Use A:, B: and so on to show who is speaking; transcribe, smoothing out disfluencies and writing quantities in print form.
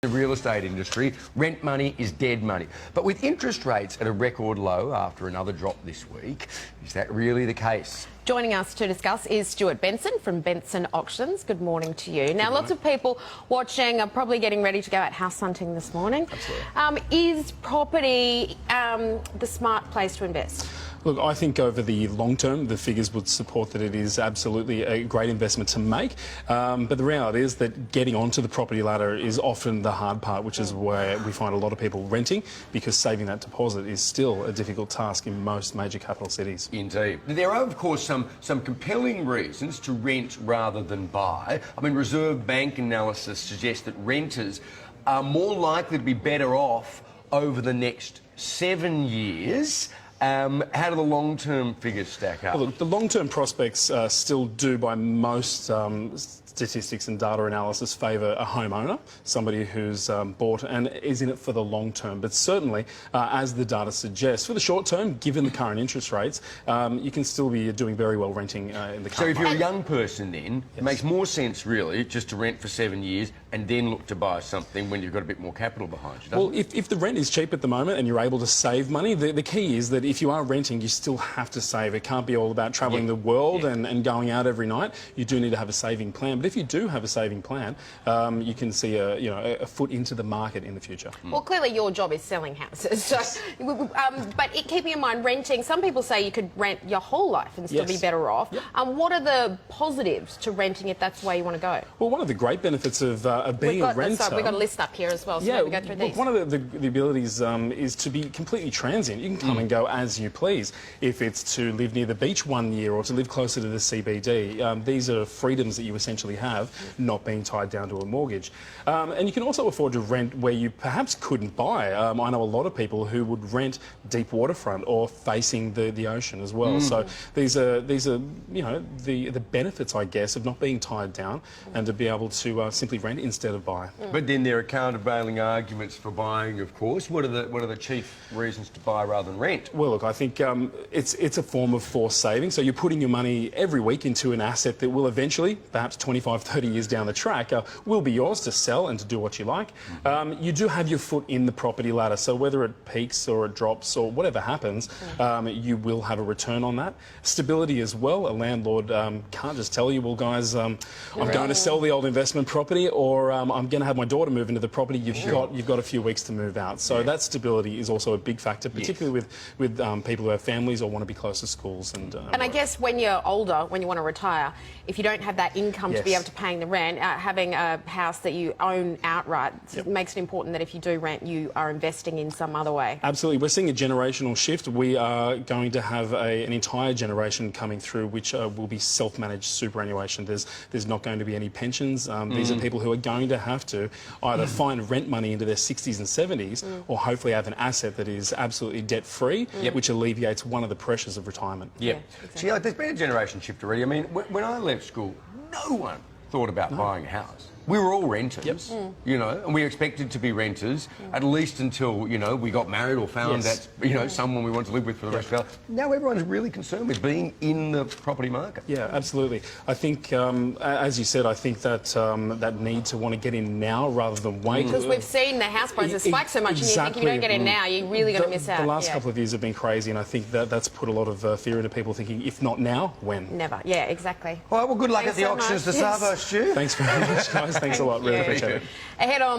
A: The real estate industry, rent money is dead money. But with interest rates at a record low after another drop this week, is that really the case?
B: Joining us to discuss is Stu Benson from Benson Auctions. Good morning to you. Now, lots of people watching are probably getting ready to go out house hunting this morning.
A: Absolutely.
B: Is property the smart place to invest?
C: Look, I think over the long term, the figures would support that it is absolutely a great investment to make. But the reality is that getting onto the property ladder is often the hard part, which is where we find a lot of people renting, because saving that deposit is still a difficult task in most major capital cities.
A: Indeed. There are, of course, some compelling reasons to rent rather than buy. I mean, Reserve Bank analysis suggests that renters are more likely to be better off over the next 7 years. How do the long-term figures stack up?
C: Well, look, the long-term prospects still do, by most statistics and data analysis, favour a homeowner, somebody who's bought and is in it for the long term. But certainly, as the data suggests, for the short term, given the current interest rates, you can still be doing very well renting in the current
A: So if you're
C: market.
A: a young person then, it makes more sense really just to rent for 7 years and then look to buy something when you've got a bit more capital behind you, doesn't it?
C: If the rent is cheap at the moment and you're able to save money, the key is that if you are renting, you still have to save. It can't be all about travelling the world and going out every night. You do need to have a saving plan. But if you do have a saving plan, you can see a foot into the market in the future.
B: Well, clearly your job is selling houses. So, but keeping in mind renting, some people say you could rent your whole life and still be better off. What are the positives to renting if that's the way you want to go?
C: Well, one of the great benefits of being a renter...
B: We've got a list up here as well, so we go through these.
C: One of the abilities is to be completely transient. You can come and go as you please. If it's to live near the beach 1 year or to live closer to the CBD, these are freedoms that you essentially have, not being tied down to a mortgage. And you can also afford to rent where you perhaps couldn't buy. I know a lot of people who would rent deep waterfront or facing the ocean as well. So these are the benefits, I guess, of not being tied down and to be able to simply rent instead of buy.
A: But then there are countervailing arguments for buying, of course. What are the chief reasons to buy rather than rent?
C: Well, look, I think it's a form of forced saving. So you're putting your money every week into an asset that will eventually, perhaps 25, 30 years down the track, will be yours to sell and to do what you like. You do have your foot in the property ladder. So whether it peaks or it drops or whatever happens, you will have a return on that. Stability as well. A landlord can't just tell you, well, guys, I'm going to sell the old investment property, or I'm going to have my daughter move into the property. You've got a few weeks to move out. So that stability is also a big factor, particularly with people who have families or want to be close to schools. And
B: I guess when you're older, when you want to retire, if you don't have that income to be able to paying the rent, having a house that you own outright makes it important that if you do rent, you are investing in some other way. Absolutely.
C: We're seeing a generational shift. We are going to have an entire generation coming through which will be self-managed superannuation. There's not going to be any pensions. These are people who are going to have to either find rent money into their 60s and 70s or hopefully have an asset that is absolutely debt-free, which alleviates one of the pressures of retirement.
A: Exactly. See, there's been a generation shift already. I mean, when I left school, no one thought about buying a house. We were all renters, you know, and we expected to be renters at least until, we got married or found that, someone we wanted to live with for the rest of our life. Now everyone's really concerned with being in the property market.
C: Yeah, absolutely. I think, as you said, I think that that need to want to get in now rather than wait.
B: Because we've seen the house prices spike so much and you think if you don't get in now, you're really going to miss out.
C: The last couple of years have been crazy, and I think that's put a lot of fear into people thinking, if not now, when?
B: Never. Yeah, exactly.
A: All right, well, good luck at the auctions this afternoon, Stu.
C: Thanks very much, guys. Thanks a lot. Really appreciate it.
B: Ahead on.